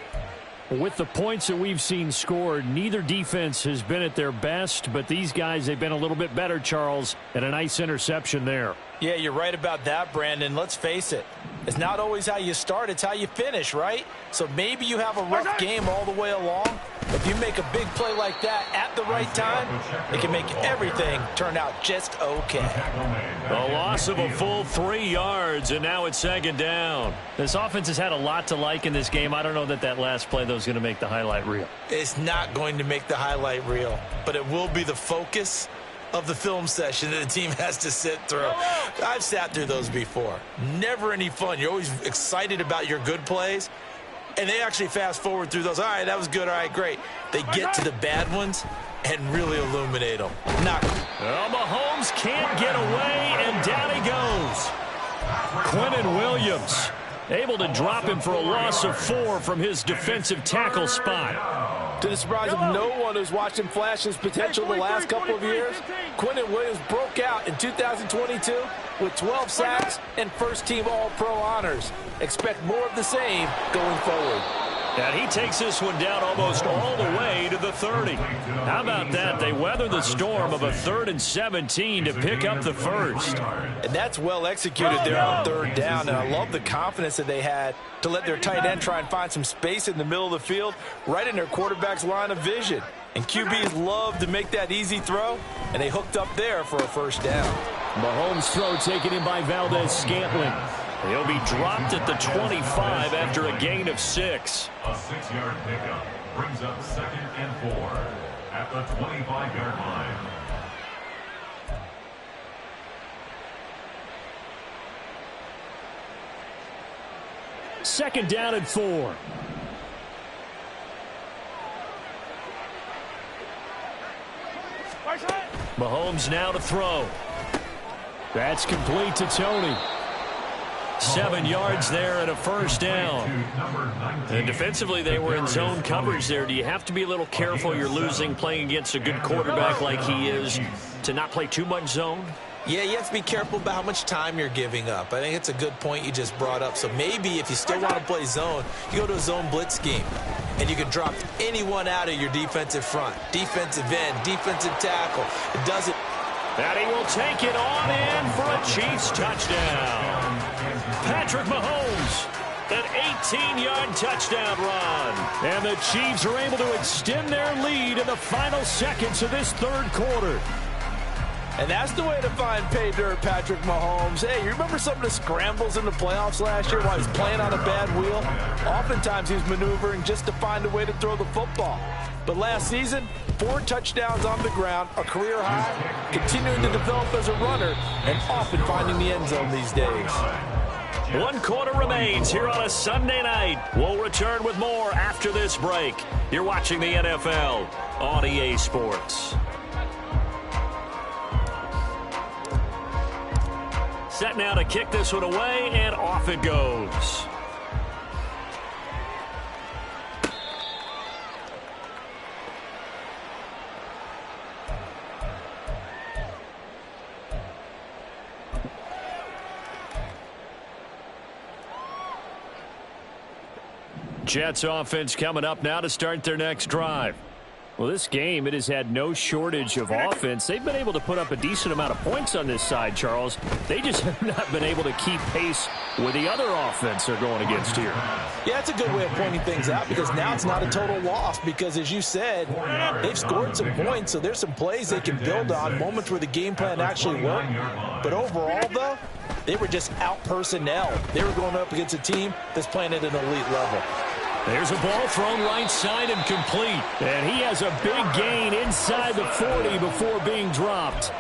With the points that we've seen scored, neither defense has been at their best, but these guys, they've been a little bit better, Charles, and a nice interception there. Yeah, you're right about that, Brandon. Let's face it. It's not always how you start, it's how you finish, right? So maybe you have a rough game all the way along. If you make a big play like that at the right time, it can make everything turn out just okay. A loss of a full 3 yards, and now it's 2nd down. This offense has had a lot to like in this game. I don't know that that last play, though, is going to make the highlight reel. It's not going to make the highlight reel, but it will be the focus of the film session that the team has to sit through. I've sat through those before. Never any fun. You're always excited about your good plays, and they actually fast forward through those. All right, that was good. All right, great. They get to the bad ones and really illuminate them. Well, Mahomes can't get away, and down he goes. Quentin Williams able to drop him for a loss of 4 from his defensive tackle spot. To the surprise of no one who's watched him flash his potential the last couple of years, Quentin Williams broke out in 2022 with 12 sacks and first-team All-Pro honors. Expect more of the same going forward. And he takes this one down almost all the way to the 30. How about that? They weather the storm of a 3rd and 17 to pick up the first. And that's well executed there on 3rd down. And I love the confidence that they had to let their tight end try and find some space in the middle of the field, right in their quarterback's line of vision. And QBs love to make that easy throw, and they hooked up there for a first down. Mahomes' throw taken in by Valdez-Scantling. He'll be dropped at the 25 after a gain of 6. A 6-yard pickup brings up 2nd and 4 at the 25-yard line. Second down and 4. Mahomes now to throw. That's complete to Tony. 7 yards there and a first down. And defensively, they were in zone coverage there. Do you have to be a little careful? You're losing playing against a good quarterback like he is to not play too much zone? Yeah, you have to be careful about how much time you're giving up. I think it's a good point you just brought up. So maybe if you still want to play zone, you go to a zone blitz scheme, and you can drop anyone out of your defensive front. Defensive end, defensive tackle. It doesn't. And he will take it on in for a Chiefs touchdown. Patrick Mahomes, an 18-yard touchdown run. And the Chiefs are able to extend their lead in the final seconds of this 3rd quarter. And that's the way to find pay dirt, Patrick Mahomes. Hey, you remember some of the scrambles in the playoffs last year while he's playing on a bad wheel? Oftentimes he's maneuvering just to find a way to throw the football. But last season, 4 touchdowns on the ground, a career high, continuing to develop as a runner, and often finding the end zone these days. 1 quarter remains here on a Sunday night. We'll return with more after this break. You're watching the NFL on EA Sports. Set now to kick this one away, and off it goes. Jets offense coming up now to start their next drive. Well, this game, it has had no shortage of offense. They've been able to put up a decent amount of points on this side, Charles. They just have not been able to keep pace with the other offense they're going against here. Yeah, it's a good way of pointing things out because now it's not a total loss because, as you said, they've scored some points, so there's some plays they can build on, moments where the game plan actually worked. But overall, though, they were just out-personnel. They were going up against a team that's playing at an elite level. There's a ball thrown right side and complete. And he has a big gain inside the 40 before being dropped.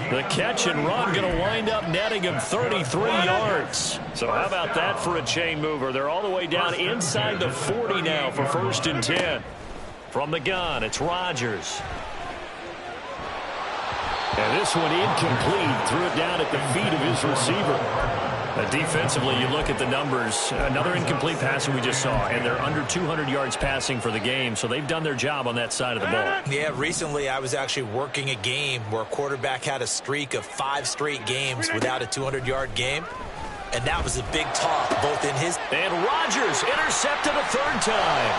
The catch and run going to wind up netting him 33 yards. So how about that for a chain mover? They're all the way down inside the 40 now for 1st and 10. From the gun, it's Rodgers. And this one incomplete. Threw it down at the feet of his receiver. Defensively, you look at the numbers. Another incomplete pass we just saw, and they're under 200 yards passing for the game, so they've done their job on that side of the ball. Yeah, recently I was actually working a game where a quarterback had a streak of 5 straight games without a 200-yard game, and that was a big talk, both in his... And Rodgers intercepted a 3rd time.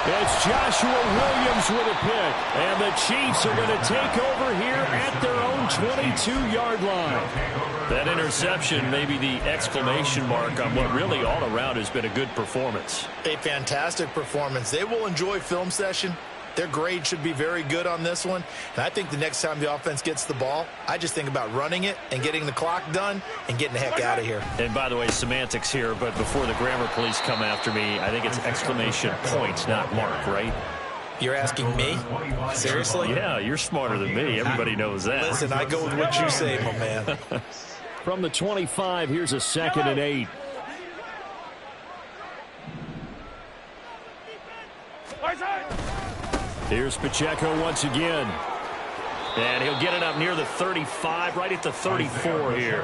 It's Joshua Williams with a pick, and the Chiefs are going to take over here at their own 22-yard line. That interception may be the exclamation mark on what really all around has been a good performance. A fantastic performance. They will enjoy film session. Their grade should be very good on this one. And I think the next time the offense gets the ball, I just think about running it and getting the clock done and getting the heck out of here. And by the way, semantics here, but before the grammar police come after me, I think it's exclamation point, not mark, right? You're asking me? Seriously? Yeah, you're smarter than me. Everybody knows that. Listen, I go with what you say, my man. From the 25, here's a 2nd and 8. Here's Pacheco once again. And he'll get it up near the 35, right at the 34 here.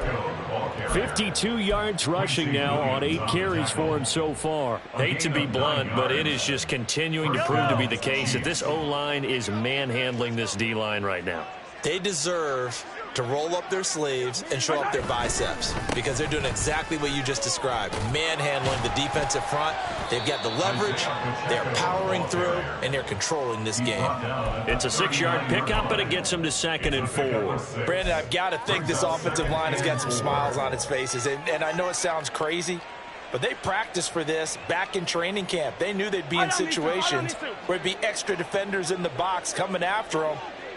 52 yards rushing now on 8 carries for him so far. Hate to be blunt, but it is just continuing to prove to be the case that this O-line is manhandling this D-line right now. They deserve to roll up their sleeves and show up their biceps because they're doing exactly what you just described, manhandling the defensive front. They've got the leverage, they're powering through, and they're controlling this game. It's a 6-yard pickup, but it gets them to 2nd and 4. Brandon, I've got to think this offensive line has got some smiles on its faces, and I know it sounds crazy, but they practiced for this back in training camp. They knew they'd be in situations where there'd be extra defenders in the box coming after them,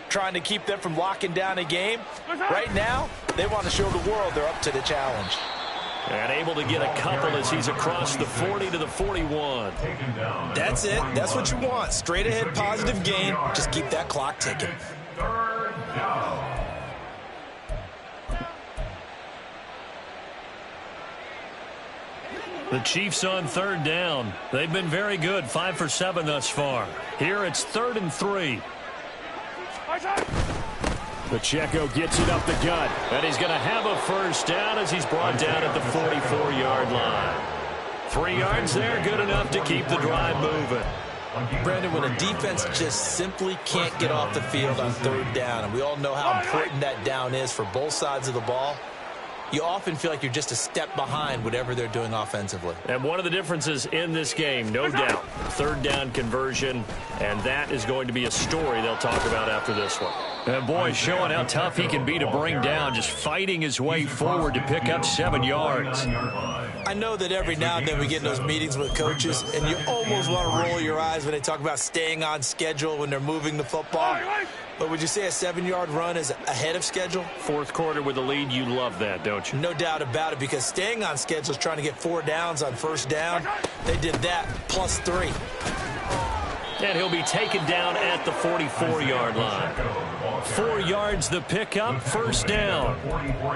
trying to keep them from locking down a game. Right now, they want to show the world they're up to the challenge. And able to get a couple as he's across the 40 to the 41. That's it. That's what you want. Straight ahead positive gain. Just keep that clock ticking. The Chiefs on 3rd down. They've been very good, 5 for 7 thus far. Here it's 3rd and 3. Pacheco gets it up the gut, and he's going to have a 1st down as he's brought down at the 44-yard line. 3 yards there, good enough to keep the drive moving. Brandon, when a defense just simply can't get off the field on 3rd down, and we all know how important that down is for both sides of the ball, you often feel like you're just a step behind whatever they're doing offensively. And one of the differences in this game, no doubt, 3rd down conversion, and that is going to be a story they'll talk about after this one. And boy, showing how tough he can be to bring down, just fighting his way forward to pick up 7 yards. I know that every now and then we get in those meetings with coaches, and you almost want to roll your eyes when they talk about staying on schedule when they're moving the football. But would you say a 7-yard run is ahead of schedule? Fourth quarter with a lead, you love that, don't you? No doubt about it, because staying on schedule is trying to get 4 downs on first down. They did that plus 3. And he'll be taken down at the 44-yard line. 4 yards the pickup, first down.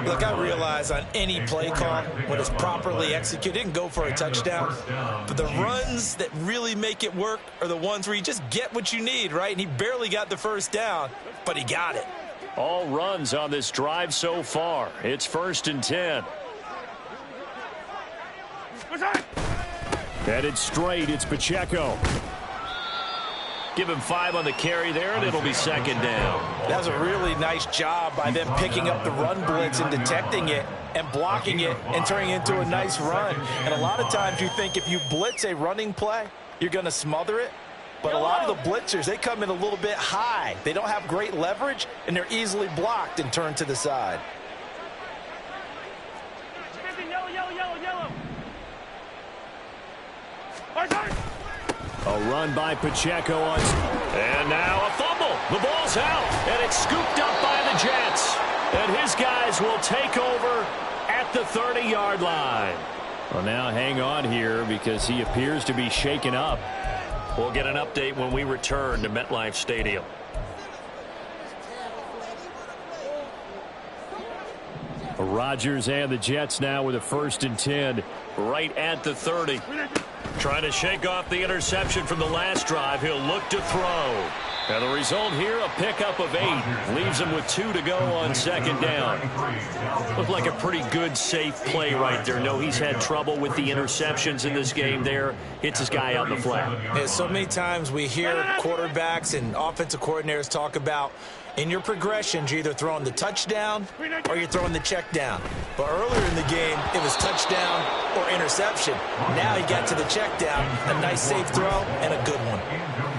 Look, I realize on any play call, when it's properly executed, it can go for a touchdown. But the runs that really make it work are the ones where you just get what you need, right? And he barely got the first down, but he got it. All runs on this drive so far. It's 1st and 10. Headed straight, it's Pacheco. Give him 5 on the carry there, and it'll be 2nd down. That's a really nice job by them picking up the run blitz and detecting it and blocking it and turning it into a nice run. And a lot of times you think if you blitz a running play, you're going to smother it. But a lot of the blitzers, they come in a little bit high. They don't have great leverage, and they're easily blocked and turned to the side. A run by Pacheco on, and now a fumble. The ball's out, and it's scooped up by the Jets. And his guys will take over at the 30-yard line. Well, now hang on here because he appears to be shaken up. We'll get an update when we return to MetLife Stadium. Rodgers and the Jets now with a 1st and 10 right at the 30. Trying to shake off the interception from the last drive. He'll look to throw. And the result here, a pickup of 8. Leaves him with 2 to go on 2nd down. Looked like a pretty good, safe play right there. No, he's had trouble with the interceptions in this game there. Hits his guy out in the flat. Yeah, so many times we hear quarterbacks and offensive coordinators talk about in your progressions, you're either throwing the touchdown or you're throwing the check down. But earlier in the game, it was touchdown or interception. Now he got to the check down, a nice safe throw, and a good one.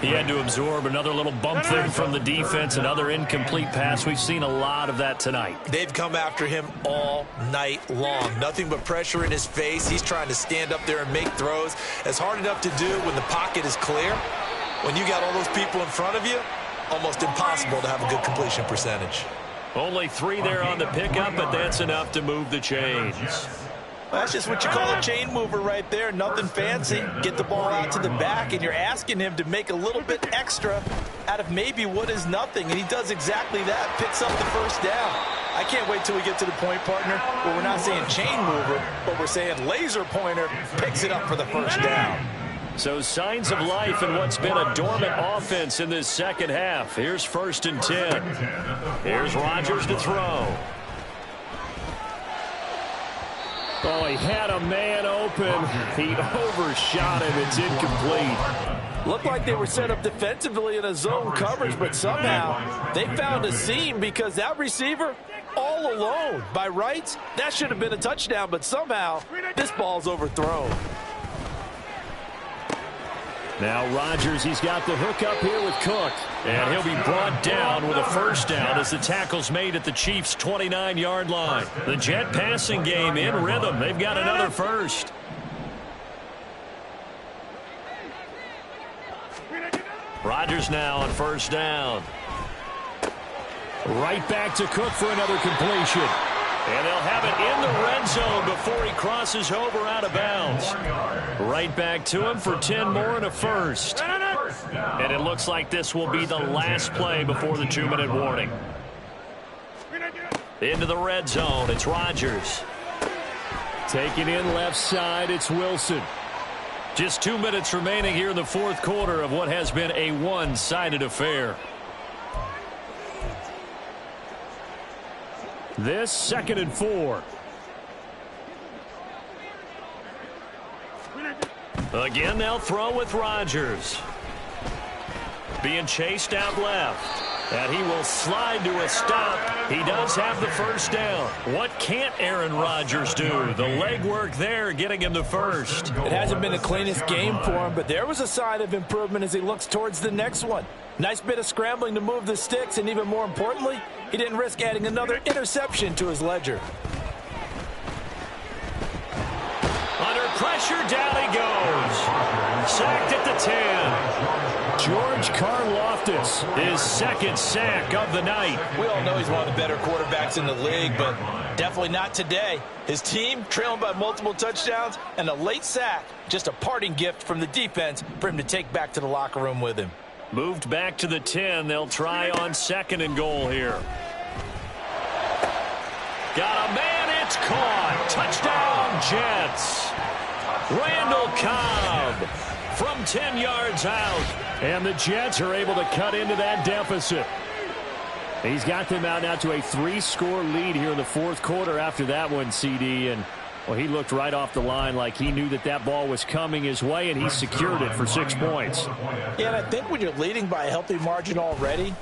He had to absorb another little bump there from the defense, another incomplete pass. We've seen a lot of that tonight. They've come after him all night long. Nothing but pressure in his face. He's trying to stand up there and make throws. It's hard enough to do when the pocket is clear. When you got all those people in front of you, almost impossible to have a good completion percentage. Only 3 there on the pickup, but that's enough to move the chains. Well, that's just what you call a chain mover right there. Nothing fancy. Get the ball out to the back, and you're asking him to make a little bit extra out of maybe what is nothing, and he does exactly that. Picks up the first down. I can't wait till we get to the point, partner, where we're not saying chain mover, but we're saying laser pointer picks it up for the first down. So signs of life in what's been a dormant offense in this second half. Here's 1st and 10. Here's Rodgers to throw. Oh, he had a man open. He overshot him. It's incomplete. Looked like they were set up defensively in a zone coverage, but somehow they found a seam because that receiver all alone. By rights, that should have been a touchdown, but somehow this ball's overthrown. Now Rodgers, he's got the hook up here with Cook. And he'll be brought down with a first down as the tackle's made at the Chiefs' 29-yard line. The Jet passing game in rhythm. They've got another first. Rodgers now on first down. Right back to Cook for another completion. And they'll have it in the red zone before he crosses over out of bounds. Right back to him for 10 more and a first. And it looks like this will be the last play before the 2-minute warning. Into the red zone, it's Rodgers. Taking in left side, it's Wilson. Just 2 minutes remaining here in the fourth quarter of what has been a one-sided affair. This 2nd and 4. Again, they'll throw with Rodgers. Being chased out left. And he will slide to a stop. He does have the first down. What can't Aaron Rodgers do? The legwork there getting him the first. It hasn't been the cleanest game for him, but there was a sign of improvement as he looks towards the next one. Nice bit of scrambling to move the sticks, and even more importantly, he didn't risk adding another interception to his ledger. Under pressure, down he goes. Sacked at the 10. George Karlaftis, his second sack of the night. We all know he's one of the better quarterbacks in the league, but definitely not today. His team trailing by multiple touchdowns and a late sack, just a parting gift from the defense for him to take back to the locker room with him. Moved back to the 10. They'll try on 2nd and goal here. Got a man, it's caught. Touchdown, Jets. Randall Cobb from 10 yards out. And the Jets are able to cut into that deficit. He's got them out now to a 3-score lead here in the 4th quarter after that one, CD. And, well, he looked right off the line like he knew that that ball was coming his way, and he secured it for 6 points. Yeah, and I think when you're leading by a healthy margin already,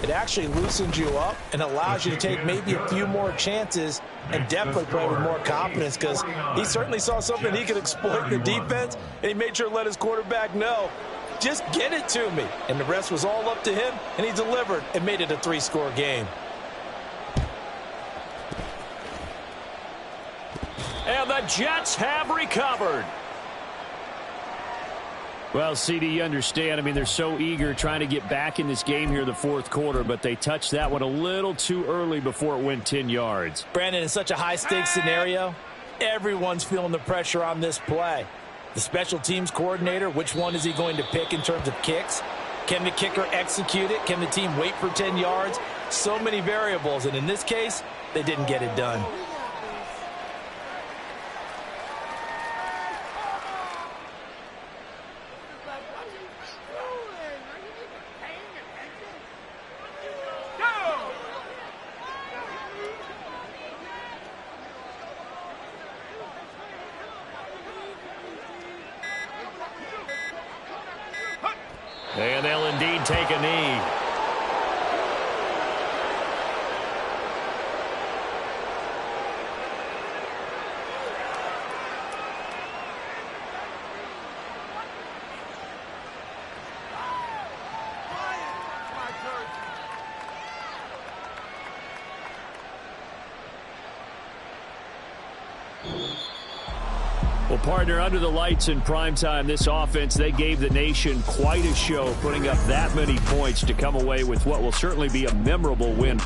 it actually loosens you up and allows you to take maybe a few more chances and definitely play with more confidence, because he certainly saw something he could exploit in the defense, and he made sure to let his quarterback know, just get it to me. And the rest was all up to him, and he delivered and made it a 3-score game. And the Jets have recovered. Well, CD, you understand. I mean, they're so eager trying to get back in this game here in the 4th quarter, but they touched that one a little too early before it went 10 yards. Brandon, in such a high-stakes scenario, everyone's feeling the pressure on this play. The special teams coordinator, which one is he going to pick in terms of kicks? Can the kicker execute it? Can the team wait for 10 yards? So many variables, and in this case, they didn't get it done. And they'll indeed take a knee. Well, partner, under the lights in primetime, this offense, they gave the nation quite a show, putting up that many points to come away with what will certainly be a memorable win.